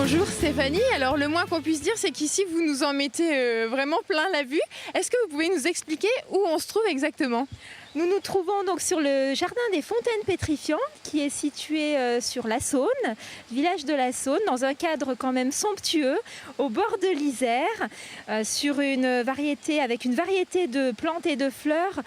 Bonjour Stéphanie, alors le moins qu'on puisse dire c'est qu'ici vous nous en mettez vraiment plein la vue. Est-ce que vous pouvez nous expliquer où on se trouve exactement ? Nous nous trouvons donc sur le jardin des Fontaines Pétrifiantes qui est situé sur la Saône, village de la Saône, dans un cadre quand même somptueux, au bord de l'Isère, avec une variété de plantes et de fleurs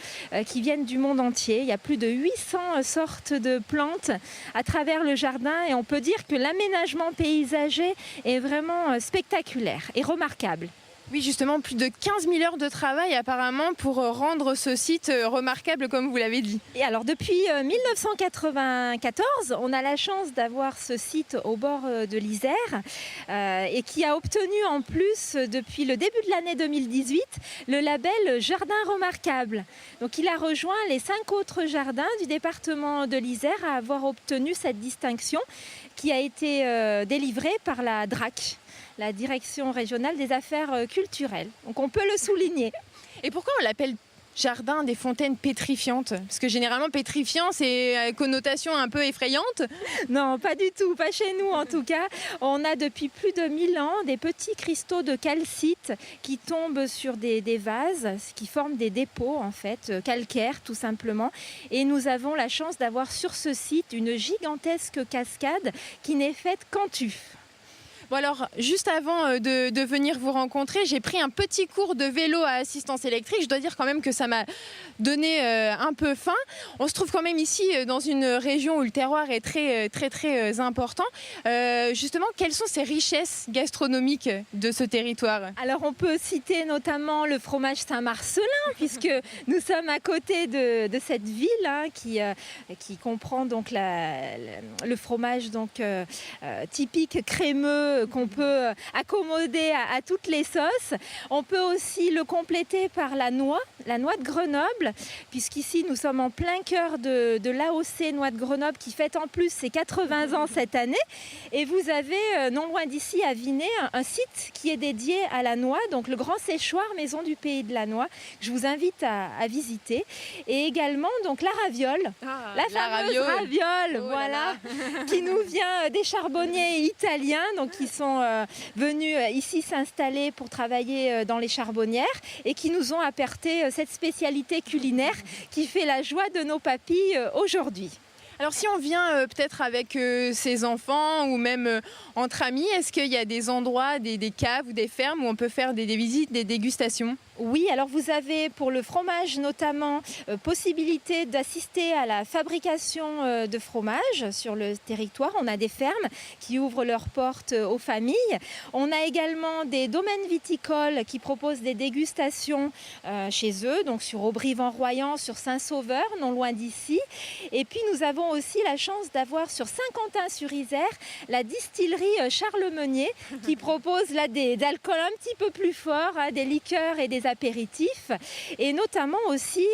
qui viennent du monde entier. Il y a plus de 800 sortes de plantes à travers le jardin et on peut dire que l'aménagement paysager est vraiment spectaculaire et remarquable. Oui, justement, plus de 15 000 heures de travail apparemment pour rendre ce site remarquable comme vous l'avez dit. Et alors depuis 1994, on a la chance d'avoir ce site au bord de l'Isère et qui a obtenu en plus depuis le début de l'année 2018 le label Jardin remarquable. Donc il a rejoint les 5 autres jardins du département de l'Isère à avoir obtenu cette distinction qui a été délivrée par la DRAC, la Direction régionale des affaires culturelles. Donc on peut le souligner. Et pourquoi on l'appelle Jardin des Fontaines Pétrifiantes ? Parce que généralement pétrifiant c'est une connotation un peu effrayante. Non, pas du tout, pas chez nous en tout cas. On a depuis plus de 1000 ans des petits cristaux de calcite qui tombent sur des vases, qui forment des dépôts en fait, calcaires tout simplement. Et nous avons la chance d'avoir sur ce site une gigantesque cascade qui n'est faite qu'en tuf. Bon alors, juste avant de venir vous rencontrer, j'ai pris un petit cours de vélo à assistance électrique. Je dois dire quand même que ça m'a donné un peu faim. On se trouve quand même ici dans une région où le terroir est très important. Justement, quelles sont ces richesses gastronomiques de ce territoire ? Alors on peut citer notamment le fromage Saint-Marcellin, puisque nous sommes à côté de cette ville qui comprend donc le fromage typique crémeux qu'on peut accommoder à toutes les sauces. On peut aussi le compléter par la noix de Grenoble, puisqu'ici nous sommes en plein cœur de l'AOC Noix de Grenoble qui fête en plus ses 80 ans cette année. Et vous avez non loin d'ici à Vinay un site qui est dédié à la noix, donc le Grand Séchoir Maison du Pays de la Noix, que je vous invite à visiter. Et également donc la raviole, la fameuse raviole, voilà, qui nous vient des charbonniers italiens, donc qui sont venus ici s'installer pour travailler dans les charbonnières et qui nous ont apporté cette spécialité culinaire qui fait la joie de nos papilles aujourd'hui. Alors si on vient peut-être avec ses enfants ou même entre amis, est-ce qu'il y a des endroits, des caves ou des fermes où on peut faire des visites, des dégustations ? Oui, alors vous avez pour le fromage notamment possibilité d'assister à la fabrication de fromage sur le territoire. On a des fermes qui ouvrent leurs portes aux familles. On a également des domaines viticoles qui proposent des dégustations chez eux, donc sur Aubry-Van-Royan, sur Saint-Sauveur, non loin d'ici. Et puis nous avons aussi la chance d'avoir sur Saint-Quentin-sur-Isère la distillerie Charles Meunier qui propose là des alcools un petit peu plus forts, des liqueurs et des apéritifs, et notamment aussi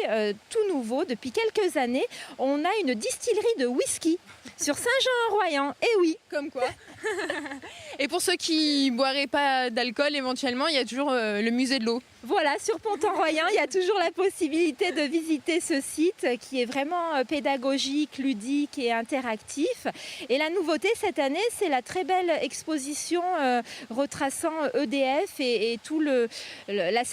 tout nouveau depuis quelques années on a une distillerie de whisky sur Saint-Jean-en-Royan. Et oui, comme quoi. Et pour ceux qui boiraient pas d'alcool éventuellement, il y a toujours le musée de l'eau. Voilà, sur Pont-en-Royan, il y a toujours la possibilité de visiter ce site qui est vraiment pédagogique, ludique et interactif. Et la nouveauté cette année, c'est la très belle exposition retraçant EDF et toute la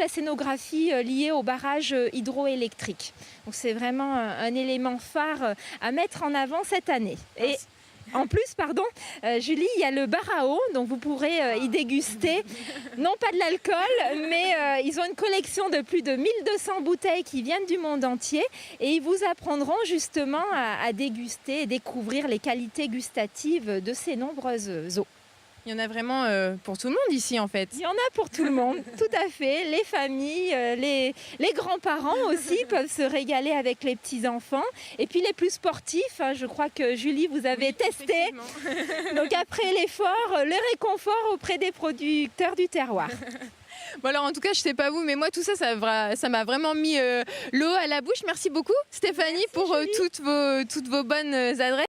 scénographie liée au barrage hydroélectrique. Donc c'est vraiment un élément phare à mettre en avant cette année. Et en plus, Julie, il y a le bar à eau, donc vous pourrez y déguster, non pas de l'alcool, mais ils ont une collection de plus de 1200 bouteilles qui viennent du monde entier et ils vous apprendront justement à déguster et découvrir les qualités gustatives de ces nombreuses eaux. Il y en a vraiment pour tout le monde ici en fait. Il y en a pour tout le monde, tout à fait. Les familles, les grands-parents aussi peuvent se régaler avec les petits-enfants. Et puis les plus sportifs, je crois que Julie, vous avez testé. Donc après l'effort, le réconfort auprès des producteurs du terroir. Bon alors en tout cas je sais pas vous mais moi tout ça m'a vraiment mis l'eau à la bouche. Merci beaucoup Stéphanie. Merci, pour toutes vos bonnes adresses.